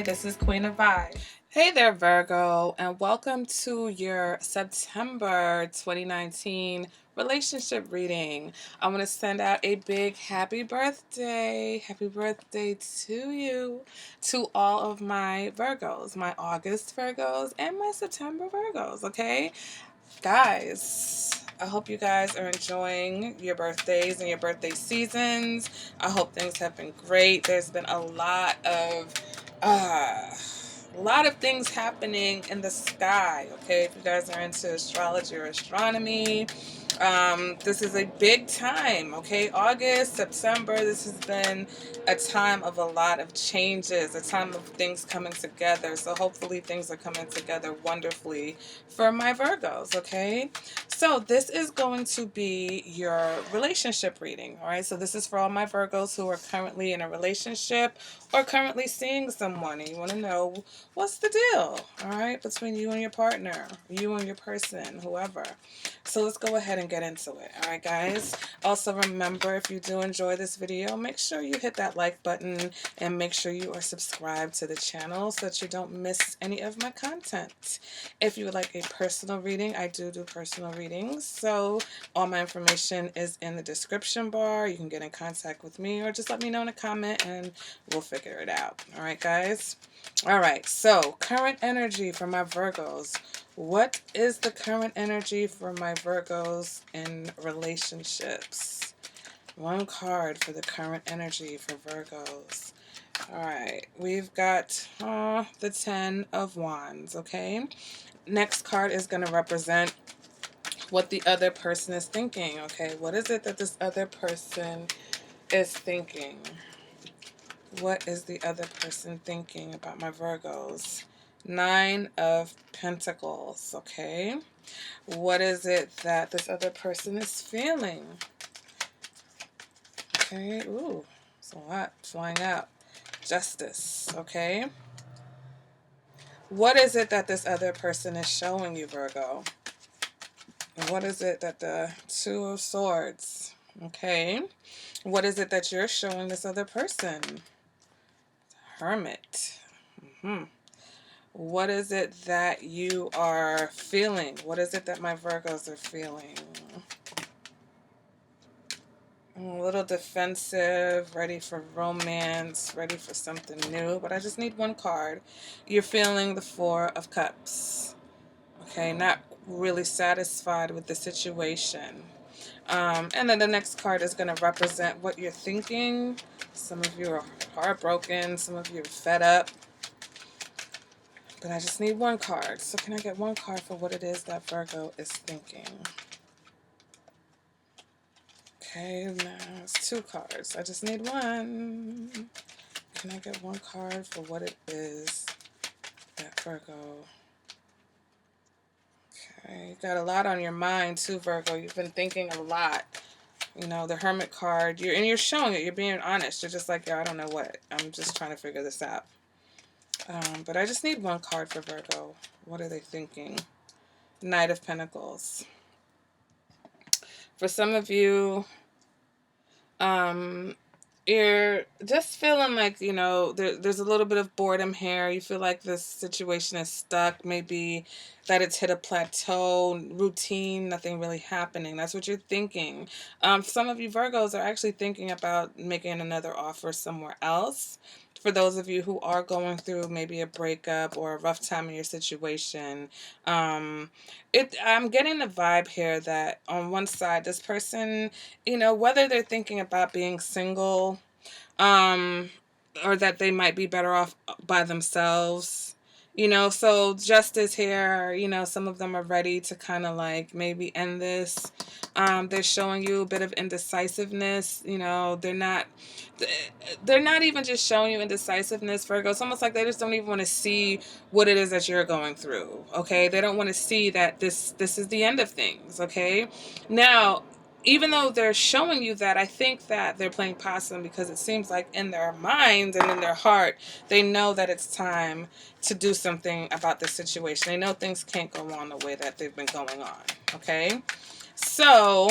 this is Queen of Vibe. Hey there, Virgo, and welcome to your September 2019 relationship reading. I want to send out a big happy birthday. Happy birthday to you, to all of my Virgos, my August Virgos, and my September Virgos, okay? Guys, I hope you guys are enjoying your birthdays and your birthday seasons. I hope things have been great. There's been a lot of things happening in the sky, okay? If you guys are into astrology or astronomy, this is a big time, okay? August, September, this has been a time of a lot of changes, a time of things coming together. So hopefully things are coming together wonderfully for my Virgos, okay? So this is going to be your relationship reading, all right? So this is for all my Virgos who are currently in a relationship or currently seeing someone, and you want to know what's the deal, all right, between you and your partner, you and your person, whoever. So let's go ahead and get into it, all right, guys? Also, remember, if you do enjoy this video, make sure you hit that like button and make sure you are subscribed to the channel so that you don't miss any of my content. If you would like a personal reading, I do personal readings, so all my information is in the description bar. You can get in contact with me or just let me know in a comment and we'll figure it out. All right, guys? All right, so current energy for my Virgos. What is the current energy for my Virgos in relationships? One card for the current energy for Virgos. All right, we've got the 10 of Wands, okay? Next card is going to represent what the other person is thinking, okay? What is it that this other person is thinking? What is the other person thinking about my Virgos? 9 of Pentacles, okay? What is it that this other person is feeling? Okay, ooh, it's a lot flying out. Justice, okay? What is it that this other person is showing you, Virgo? And what is it that the 2 of Swords, okay? What is it that you're showing this other person? Hermit. What is it that you are feeling? What is it that my Virgos are feeling? A little defensive, ready for romance, ready for something new, but I just need one card. You're feeling the 4 of Cups. Okay, not really satisfied with the situation. And then the next card is going to represent what you're thinking. Some of you are heartbroken, some of you are fed up. But I just need one card. So can I get one card for what it is that Virgo is thinking? Okay, now it's 2 cards. I just need one. Can I get one card for what it is that Virgo... Okay, you got a lot on your mind too, Virgo. You've been thinking a lot. You know, the Hermit card, you're showing it. You're being honest. You're just like, yeah, I don't know what. I'm just trying to figure this out. But I just need one card for Virgo. What are they thinking? Knight of Pentacles. For some of you, you're just feeling like, you know, there's a little bit of boredom here. You feel like this situation is stuck. Maybe that it's hit a plateau, routine, nothing really happening. That's what you're thinking. Some of you Virgos are actually thinking about making another offer somewhere else. For those of you who are going through maybe a breakup or a rough time in your situation, I'm getting the vibe here that on one side, this person, you know, whether they're thinking about being single, or that they might be better off by themselves, you know, so justice here, you know, some of them are ready to kind of like maybe end this. They're showing you a bit of indecisiveness, you know, they're not even just showing you indecisiveness, Virgo. It's almost like they just don't even want to see what it is that you're going through, okay? They don't want to see that this is the end of things, okay? Now, even though they're showing you that, I think that they're playing possum because it seems like in their minds and in their heart, they know that it's time to do something about this situation. They know things can't go on the way that they've been going on, okay? So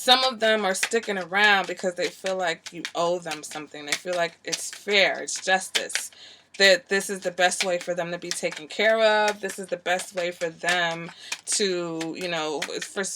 Some of them are sticking around because they feel like you owe them something. They feel like it's fair, it's justice. That this is the best way for them to be taken care of. This is the best way for them to,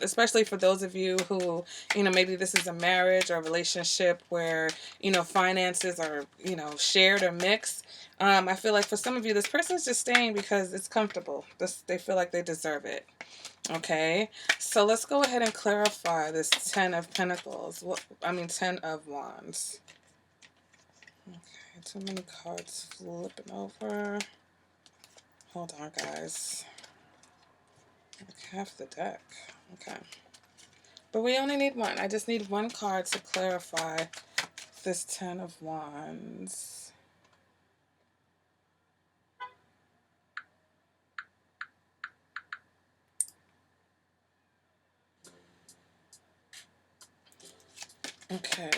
especially for those of you who, maybe this is a marriage or a relationship where, finances are, shared or mixed. I feel like for some of you, this person's just staying because it's comfortable. They feel like they deserve it. Okay, so let's go ahead and clarify this 10 of Pentacles. 10 of Wands. Okay, too many cards flipping over. Hold on, guys. Like half the deck. Okay. But we only need one. I just need one card to clarify this 10 of Wands. Okay.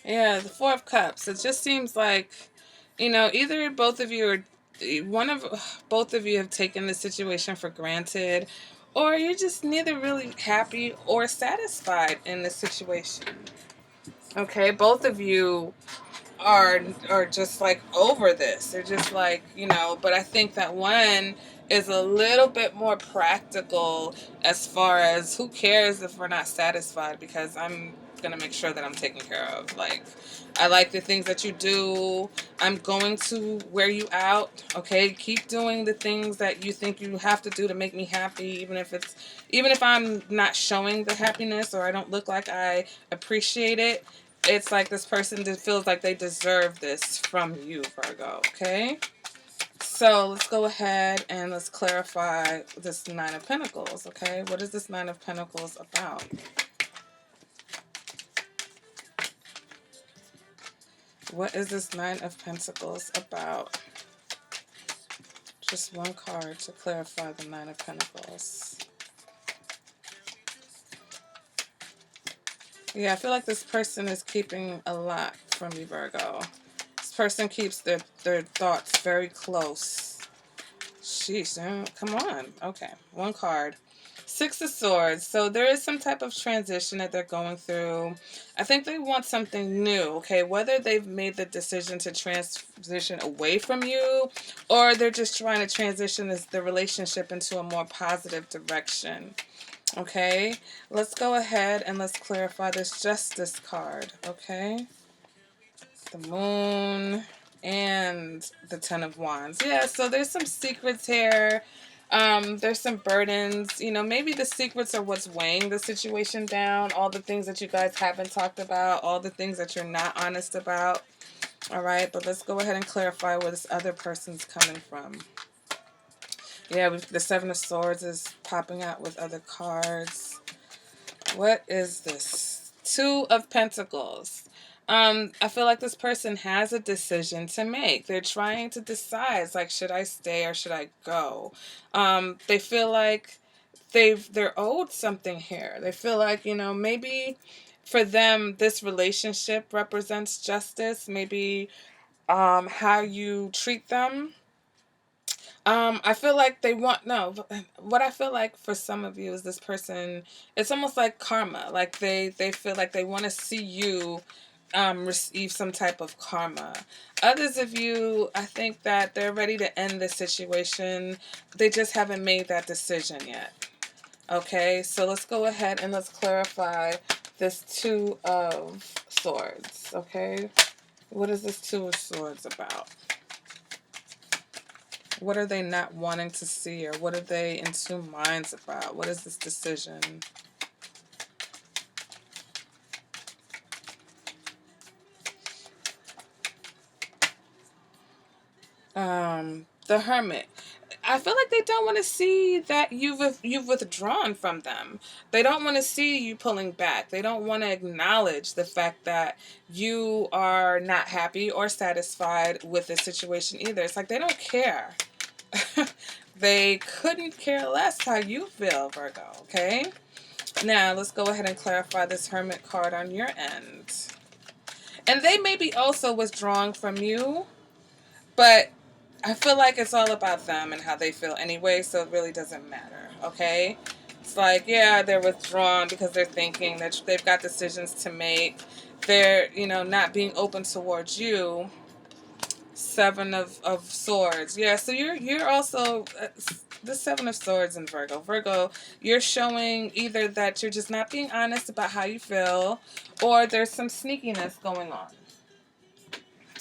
Yeah, the Four of Cups. It just seems like, either both of you are, both of you have taken the situation for granted, or you're just neither really happy or satisfied in the situation. Okay, both of you are just like over this. They're just like, but I think that one is a little bit more practical as far as who cares if we're not satisfied, because I'm gonna make sure that I'm taken care of. Like, I like the things that you do. I'm going to wear you out. Okay, keep doing the things that you think you have to do to make me happy, even if I'm not showing the happiness or I don't look like I appreciate it. It's like this person just feels like they deserve this from you, Virgo, okay? So let's go ahead and let's clarify this Nine of Pentacles, okay? What is this Nine of Pentacles about? What is this Nine of Pentacles about? Just one card to clarify the Nine of Pentacles. Yeah, I feel like this person is keeping a lot from you, Virgo. This person keeps their thoughts very close. Sheesh, come on. Okay, one card. Six of Swords. So there is some type of transition that they're going through. I think they want something new, okay? Whether they've made the decision to transition away from you, or they're just trying to transition the relationship into a more positive direction, okay? Let's go ahead and let's clarify this Justice card, okay? The Moon and the Ten of Wands. Yeah, so there's some secrets here. There's some burdens. Maybe the secrets are what's weighing the situation down. All the things that you guys haven't talked about. All the things that you're not honest about. All right, but let's go ahead and clarify where this other person's coming from. Yeah, the Seven of Swords is popping out with other cards. What is this? Two of Pentacles. I feel like this person has a decision to make. They're trying to decide, it's like, should I stay or should I go? They feel like they're owed something here. They feel like, maybe for them, this relationship represents justice. Maybe how you treat them. I feel like they want, no, what I feel like for some of you is this person, it's almost like karma. Like they feel like they want to see you receive some type of karma. Others of you, I think that they're ready to end this situation. They just haven't made that decision yet. Okay, so let's go ahead and let's clarify this Two of Swords. Okay, what is this Two of Swords about? What are they not wanting to see, or what are they in two minds about? What is this decision? The Hermit. I feel like they don't want to see that you've withdrawn from them. They don't want to see you pulling back. They don't want to acknowledge the fact that you are not happy or satisfied with the situation either. It's like they don't care. They couldn't care less how you feel, Virgo, okay? Now, let's go ahead and clarify this Hermit card on your end. And they may be also withdrawing from you, but I feel like it's all about them and how they feel anyway, so it really doesn't matter, okay? It's like, yeah, they're withdrawn because they're thinking that they've got decisions to make. They're, not being open towards you. Seven of Swords. Yeah, so you're also the Seven of Swords in Virgo. Virgo, you're showing either that you're just not being honest about how you feel, or there's some sneakiness going on.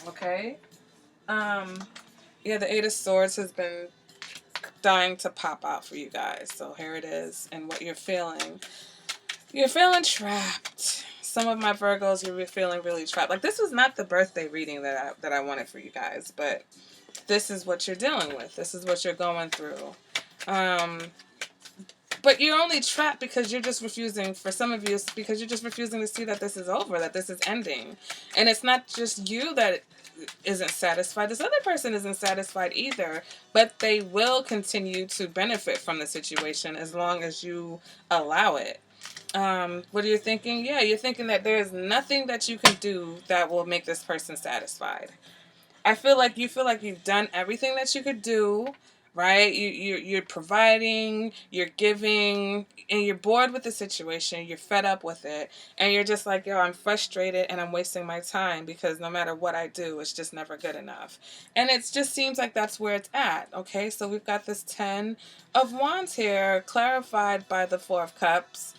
Okay? Um, yeah, the Eight of Swords has been dying to pop out for you guys. So here it is, and what you're feeling. You're feeling trapped. Some of my Virgos, you're feeling really trapped. Like, this was not the birthday reading that I wanted for you guys, but this is what you're dealing with. This is what you're going through. But you're only trapped because you're just refusing, for some of you, it's because you're just refusing to see that this is over, that this is ending. And it's not just you that isn't satisfied. This other person isn't satisfied either, but they will continue to benefit from the situation as long as you allow it. What are you thinking? Yeah, you're thinking that there is nothing that you can do that will make this person satisfied. I feel like you feel like you've done everything that you could do, right? You're providing, you're giving, and you're bored with the situation. You're fed up with it, and you're just like, yo, I'm frustrated and I'm wasting my time because no matter what I do, it's just never good enough. And it just seems like that's where it's at. Okay, so we've got this 10 of Wands here, clarified by the Four of Cups.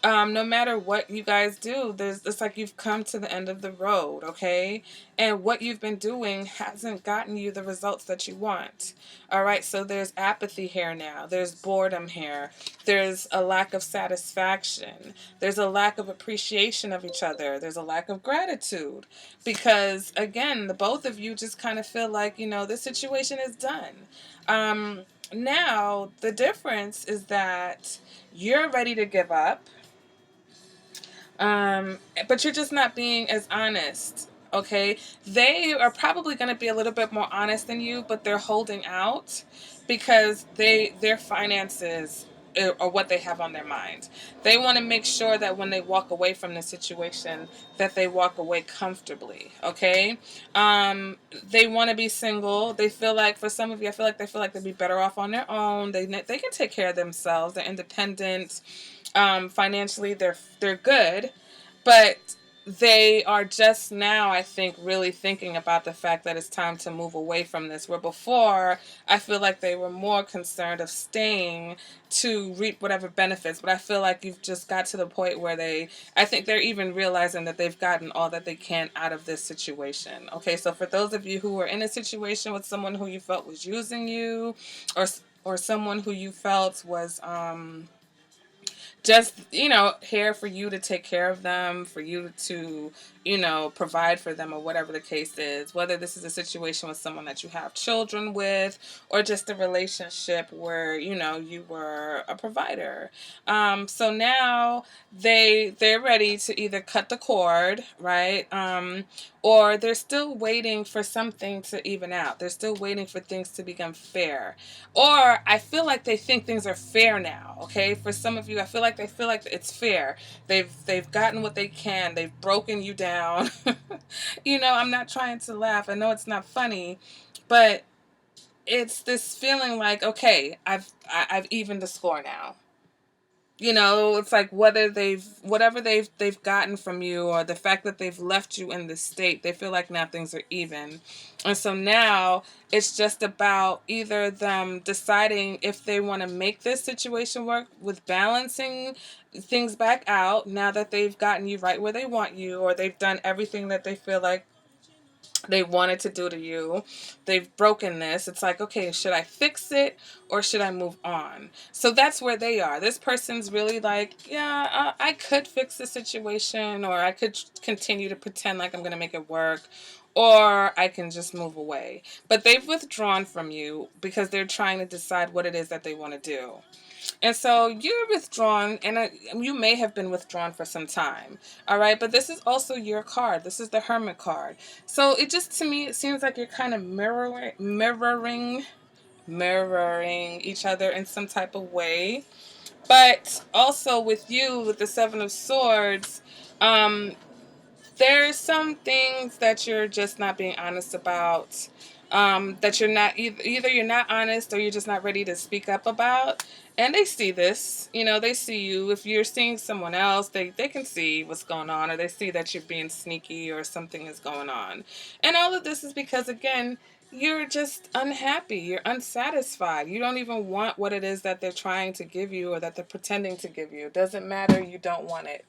No matter what you guys do, it's like you've come to the end of the road, okay? And what you've been doing hasn't gotten you the results that you want. All right, so there's apathy here now. There's boredom here. There's a lack of satisfaction. There's a lack of appreciation of each other. There's a lack of gratitude. Because, again, the both of you just kind of feel like, this situation is done. Now, the difference is that you're ready to give up. But you're just not being as honest. Okay, they are probably going to be a little bit more honest than you, but they're holding out because their finances are what they have on their mind. They want to make sure that when they walk away from the situation, that they walk away comfortably. Okay, they want to be single. They feel like, for some of you, I feel like they feel like they'd be better off on their own. They can take care of themselves. They're independent. Financially, they're good, but they are just now, I think, really thinking about the fact that it's time to move away from this. Where before, I feel like they were more concerned of staying to reap whatever benefits. But I feel like you've just got to the point where I think they're even realizing that they've gotten all that they can out of this situation. Okay, so for those of you who are in a situation with someone who you felt was using you, or someone who you felt was just, here for you to take care of them, for you to, provide for them, or whatever the case is, whether this is a situation with someone that you have children with, or just a relationship where, you were a provider. So now they're ready to either cut the cord, right? Or they're still waiting for something to even out. They're still waiting for things to become fair. Or I feel like they think things are fair now, okay? For some of you, I feel like they feel like it's fair. They've gotten what they can. They've broken you down. I'm not trying to laugh. I know it's not funny, but it's this feeling like, okay, I've evened the score now. It's like whatever they've gotten from you, or the fact that they've left you in this state, they feel like now things are even. And so now it's just about either them deciding if they want to make this situation work with balancing things back out now that they've gotten you right where they want you, or they've done everything that they feel like they wanted to do to you. They've broken this. It's like, okay, should I fix it or should I move on? So that's where they are. This person's really like, yeah, I could fix the situation, or I could continue to pretend like I'm going to make it work, or I can just move away. But they've withdrawn from you because they're trying to decide what it is that they want to do. And so you're withdrawn, and you may have been withdrawn for some time. All right. But this is also your card. This is the Hermit card. So it just, to me, it seems like you're kind of mirroring each other in some type of way. But also with you, with the Seven of Swords, There's some things that you're just not being honest about. That you're not either you're not honest or you're just not ready to speak up about. And they see this, they see you. If you're seeing someone else, they can see what's going on, or they see that you're being sneaky or something is going on. And all of this is because, again, you're just unhappy. You're unsatisfied. You don't even want what it is that they're trying to give you or that they're pretending to give you. It doesn't matter. You don't want it.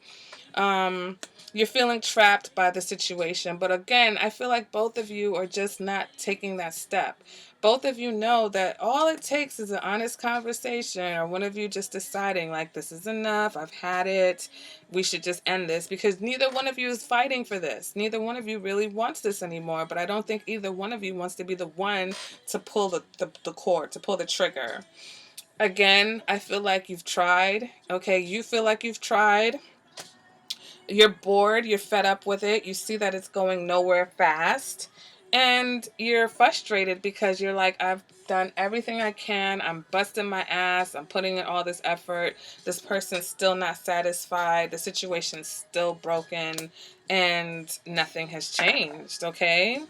Um, you're feeling trapped by the situation. But again, I feel like both of you are just not taking that step. Both of you know that all it takes is an honest conversation, or one of you just deciding, like, this is enough, I've had it, we should just end this, because neither one of you is fighting for this. Neither one of you really wants this anymore, but I don't think either one of you wants to be the one to pull the cord, to pull the trigger. Again, I feel like you've tried. Okay, you feel like you've tried. You're bored, you're fed up with it, you see that it's going nowhere fast, and you're frustrated because you're like, I've done everything I can, I'm busting my ass, I'm putting in all this effort, this person's still not satisfied, the situation's still broken, and nothing has changed, okay?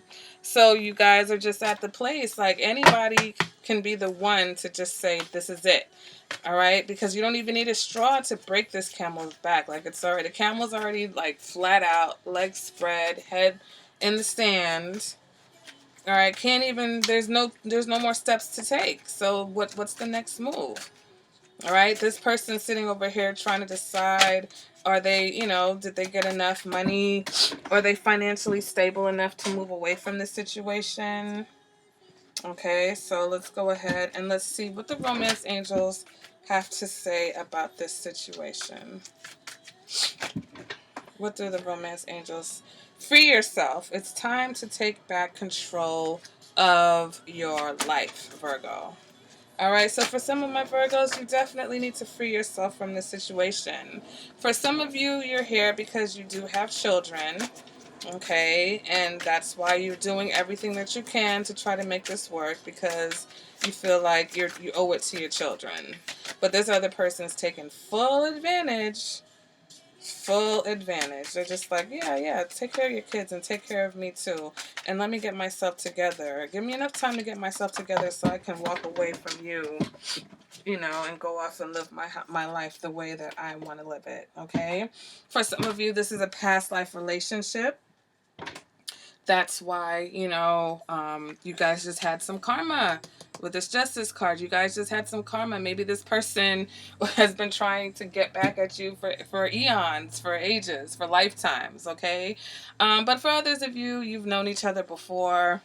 So you guys are just at the place, like, anybody can be the one to just say, this is it. All right, because you don't even need a straw to break this camel's back. Like, the camel's already, like, flat out, legs spread, head in the sand. All right, can't even. There's no more steps to take. So what's the next move? All right, this person's sitting over here trying to decide: are they, did they get enough money? Are they financially stable enough to move away from the situation? Okay, so let's go ahead and let's see what the romance angels have to say about this situation. What do the romance angels? Free yourself. It's time to take back control of your life, Virgo. All right, so for some of my Virgos, you definitely need to free yourself from this situation. For some of you, you're here because you do have children. Okay, and that's why you're doing everything that you can to try to make this work, because you feel like you owe it to your children. But this other person's taking full advantage. Full advantage. They're just like, yeah, take care of your kids and take care of me too. And let me get myself together. Give me enough time to get myself together so I can walk away from you, and go off and live my life the way that I want to live it. Okay? For some of you, this is a past life relationship. That's why, you guys just had some karma with this justice card. You guys just had some karma. Maybe this person has been trying to get back at you for eons, for ages, for lifetimes, okay? But for others of you, you've known each other before.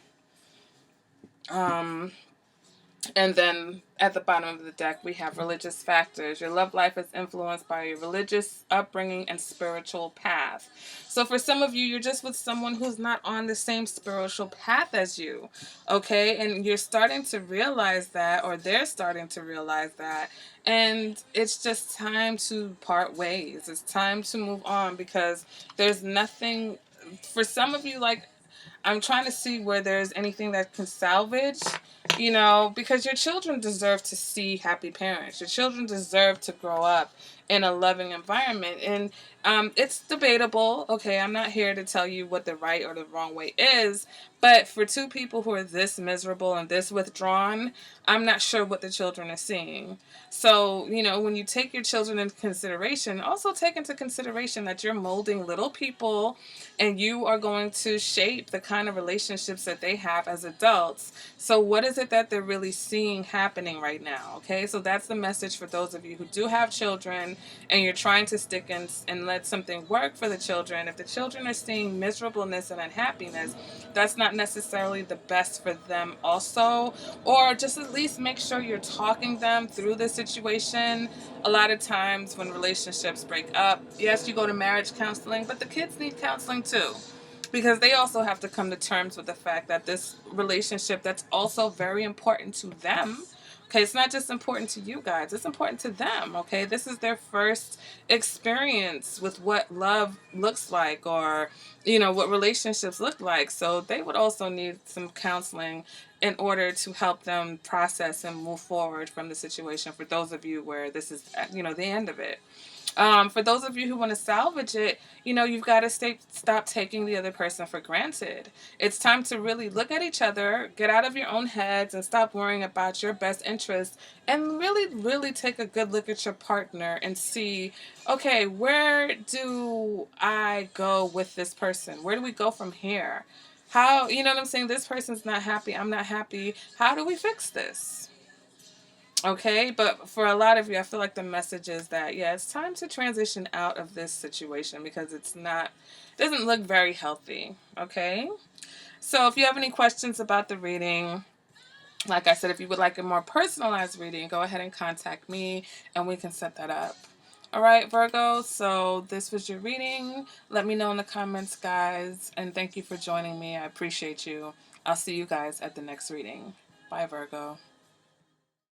And then at the bottom of the deck, we have religious factors. Your love life is influenced by your religious upbringing and spiritual path. So for some of you, you're just with someone who's not on the same spiritual path as you, okay? And you're starting to realize that, or they're starting to realize that. And it's just time to part ways. It's time to move on, because there's nothing, for some of you, like, I'm trying to see where there's anything that can salvage, because your children deserve to see happy parents. Your children deserve to grow up in a loving environment. And it's debatable. Okay, I'm not here to tell you what the right or the wrong way is. But for two people who are this miserable and this withdrawn, I'm not sure what the children are seeing. So, when you take your children into consideration, also take into consideration that you're molding little people, and you are going to shape the kind of relationships that they have as adults. So what is it that they're really seeing happening right now? Okay, so that's the message for those of you who do have children and you're trying to stick in and let something work for the children. If the children are seeing miserableness and unhappiness, that's not necessarily the best for them also. Or just at least make sure you're talking them through the situation. A lot of times when relationships break up, yes, you go to marriage counseling, but the kids need counseling too, because they also have to come to terms with the fact that this relationship, that's also very important to them. Okay, it's not just important to you guys, it's important to them. Okay, this is their first experience with what love looks like, or what relationships look like. So they would also need some counseling in order to help them process and move forward from the situation, for those of you where this is the end of it. For those of you who want to salvage it, you've got to stop taking the other person for granted. It's time to really look at each other, get out of your own heads, and stop worrying about your best interests, and really, really take a good look at your partner and see, okay, where do I go with this person? Where do we go from here? How, you know what I'm saying? This person's not happy. I'm not happy. How do we fix this? Okay, but for a lot of you, I feel like the message is that, yeah, it's time to transition out of this situation because it doesn't look very healthy. Okay, so if you have any questions about the reading, like I said, if you would like a more personalized reading, go ahead and contact me and we can set that up. All right, Virgo, so this was your reading. Let me know in the comments, guys, and thank you for joining me. I appreciate you. I'll see you guys at the next reading. Bye, Virgo.